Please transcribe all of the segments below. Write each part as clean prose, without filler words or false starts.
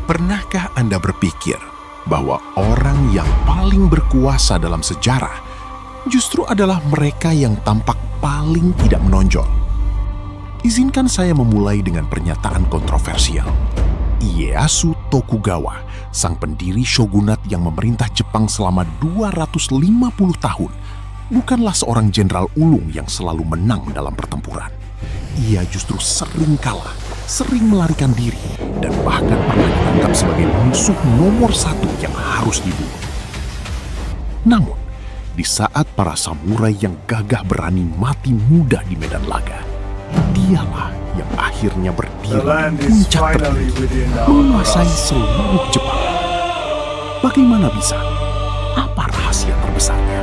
Pernahkah Anda berpikir bahwa orang yang paling berkuasa dalam sejarah justru adalah mereka yang tampak paling tidak menonjol? Izinkan saya memulai dengan pernyataan kontroversial. Ieyasu Tokugawa, sang pendiri shogunat yang memerintah Jepang selama 250 tahun, bukanlah seorang jenderal ulung yang selalu menang dalam pertempuran. Ia justru sering kalah, sering melarikan diri, dan bahkan pernah dianggap sebagai musuh nomor satu yang harus dibunuh. Namun, di saat para samurai yang gagah berani mati muda di medan laga, dialah yang akhirnya berdiri di puncak tertinggi, menguasai seluruh Jepang. Bagaimana bisa? Apa rahasia terbesarnya?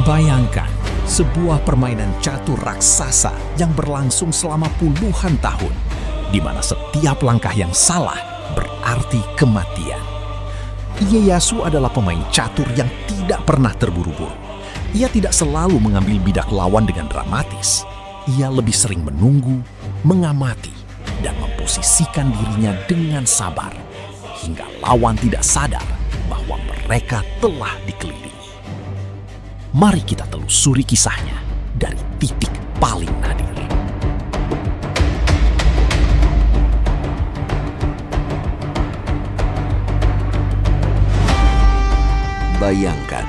Bayangkan sebuah permainan catur raksasa yang berlangsung selama puluhan tahun, di mana setiap langkah yang salah berarti kematian. Ieyasu adalah pemain catur yang tidak pernah terburu-buru. Ia tidak selalu mengambil bidak lawan dengan dramatis. Ia lebih sering menunggu, mengamati, dan memposisikan dirinya dengan sabar, hingga lawan tidak sadar bahwa mereka telah dikelilingi. Mari kita telusuri kisahnya dari titik paling nadir. Bayangkan,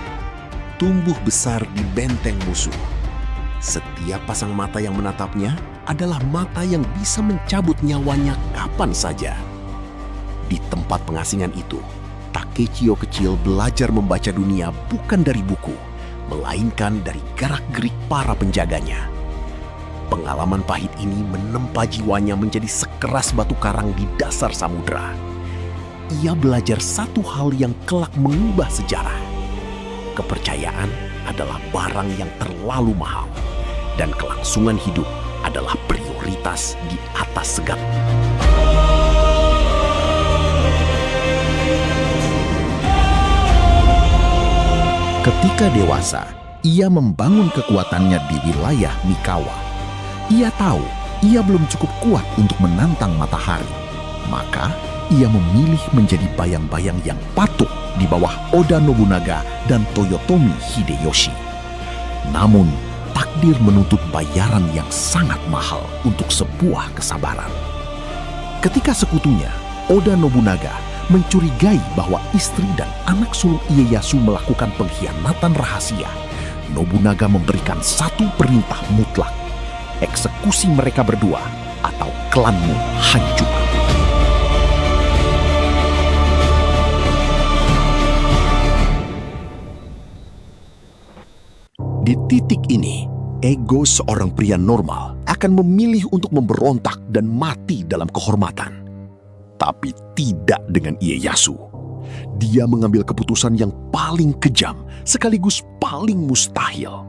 tumbuh besar di benteng musuh. Setiap pasang mata yang menatapnya adalah mata yang bisa mencabut nyawanya kapan saja. Di tempat pengasingan itu, Takechio kecil belajar membaca dunia bukan dari buku, melainkan dari gerak-gerik para penjaganya. Pengalaman pahit ini menempa jiwanya menjadi sekeras batu karang di dasar samudera. Ia belajar satu hal yang kelak mengubah sejarah. Kepercayaan adalah barang yang terlalu mahal, dan kelangsungan hidup adalah prioritas di atas segalanya. Ketika dewasa, ia membangun kekuatannya di wilayah Mikawa. Ia tahu ia belum cukup kuat untuk menantang matahari. Maka, ia memilih menjadi bayang-bayang yang patuh di bawah Oda Nobunaga dan Toyotomi Hideyoshi. Namun, takdir menuntut bayaran yang sangat mahal untuk sebuah kesabaran. Ketika sekutunya, Oda Nobunaga, mencurigai bahwa istri dan anak sulung Ieyasu melakukan pengkhianatan rahasia, Nobunaga memberikan satu perintah mutlak: eksekusi mereka berdua atau klanmu hancur. Di titik ini, ego seorang pria normal akan memilih untuk memberontak dan mati dalam kehormatan. Tapi tidak dengan Ieyasu. Dia mengambil keputusan yang paling kejam sekaligus paling mustahil.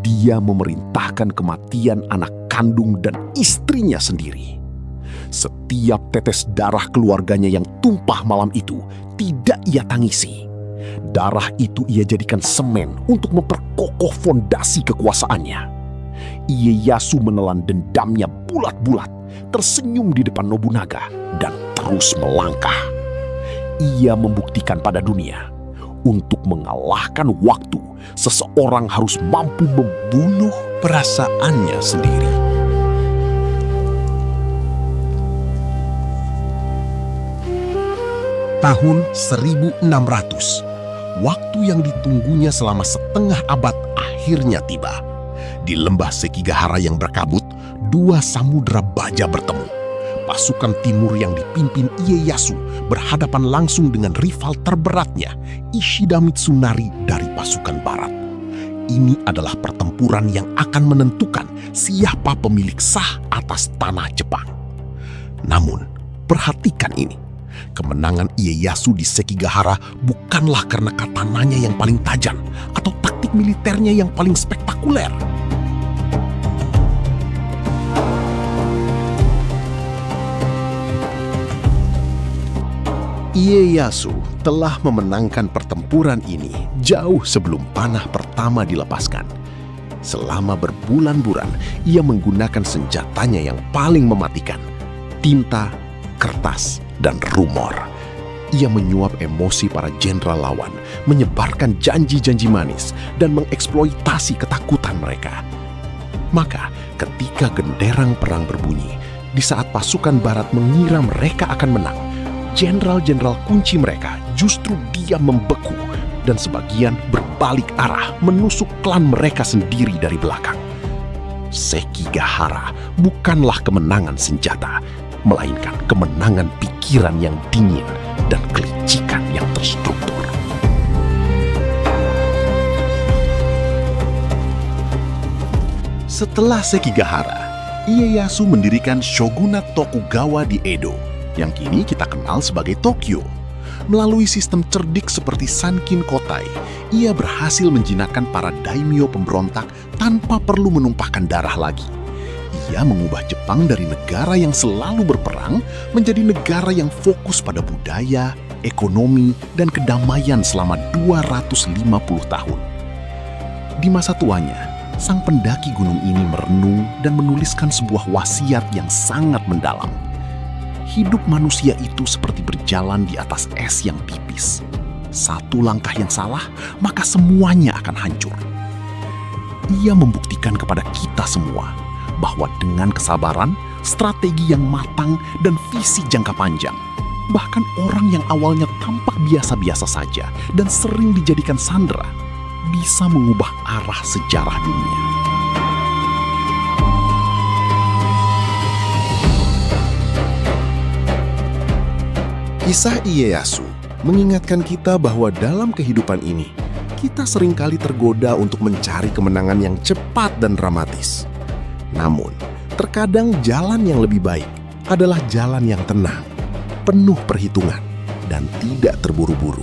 Dia memerintahkan kematian anak kandung dan istrinya sendiri. Setiap tetes darah keluarganya yang tumpah malam itu tidak ia tangisi. Darah itu ia jadikan semen untuk memperkokoh fondasi kekuasaannya. Ieyasu menelan dendamnya bulat-bulat, tersenyum di depan Nobunaga, dan terus melangkah. Ia membuktikan pada dunia, untuk mengalahkan waktu, seseorang harus mampu membunuh perasaannya sendiri. Tahun 1600, waktu yang ditunggunya selama setengah abad akhirnya tiba. Di lembah Sekigahara yang berkabut, dua samudera baja bertemu. Pasukan timur yang dipimpin Ieyasu berhadapan langsung dengan rival terberatnya, Ishida Mitsunari dari pasukan barat. Ini adalah pertempuran yang akan menentukan siapa pemilik sah atas tanah Jepang. Namun, perhatikan ini. Kemenangan Ieyasu di Sekigahara bukanlah karena katananya yang paling tajam atau taktik militernya yang paling spektakuler. Ieyasu telah memenangkan pertempuran ini jauh sebelum panah pertama dilepaskan. Selama berbulan-bulan, ia menggunakan senjatanya yang paling mematikan, tinta, kertas, dan rumor. Ia menyuap emosi para jenderal lawan, menyebarkan janji-janji manis, dan mengeksploitasi ketakutan mereka. Maka, ketika genderang perang berbunyi, di saat pasukan barat mengira mereka akan menang, jenderal-jenderal kunci mereka justru diam membeku dan sebagian berbalik arah menusuk klan mereka sendiri dari belakang. Sekigahara bukanlah kemenangan senjata, melainkan kemenangan pikiran yang dingin dan kelicikan yang terstruktur. Setelah Sekigahara, Ieyasu mendirikan Shogunat Tokugawa di Edo, yang kini kita kenal sebagai Tokyo. Melalui sistem cerdik seperti Sankin Kotai, ia berhasil menjinakkan para daimyo pemberontak tanpa perlu menumpahkan darah lagi. Ia mengubah Jepang dari negara yang selalu berperang menjadi negara yang fokus pada budaya, ekonomi, dan kedamaian selama 250 tahun. Di masa tuanya, sang pendaki gunung ini merenung dan menuliskan sebuah wasiat yang sangat mendalam. Hidup manusia itu seperti berjalan di atas es yang tipis. Satu langkah yang salah, maka semuanya akan hancur. Ia membuktikan kepada kita semua bahwa dengan kesabaran, strategi yang matang, dan visi jangka panjang, bahkan orang yang awalnya tampak biasa-biasa saja dan sering dijadikan sandera, bisa mengubah arah sejarah dunia. Kisah Ieyasu mengingatkan kita bahwa dalam kehidupan ini, kita seringkali tergoda untuk mencari kemenangan yang cepat dan dramatis. Namun, terkadang jalan yang lebih baik adalah jalan yang tenang, penuh perhitungan, dan tidak terburu-buru.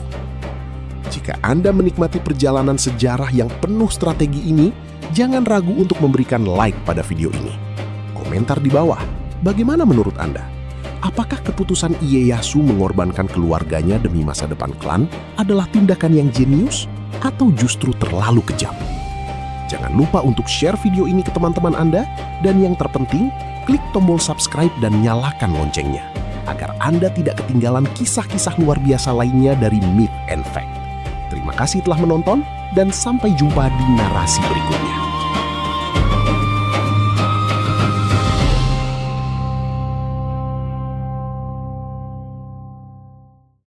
Jika Anda menikmati perjalanan sejarah yang penuh strategi ini, jangan ragu untuk memberikan like pada video ini. Komentar di bawah, bagaimana menurut Anda? Apakah keputusan Ieyasu mengorbankan keluarganya demi masa depan klan adalah tindakan yang jenius atau justru terlalu kejam? Jangan lupa untuk share video ini ke teman-teman Anda, dan yang terpenting, klik tombol subscribe dan nyalakan loncengnya agar Anda tidak ketinggalan kisah-kisah luar biasa lainnya dari Myth and Fact. Terima kasih telah menonton, dan sampai jumpa di narasi berikutnya.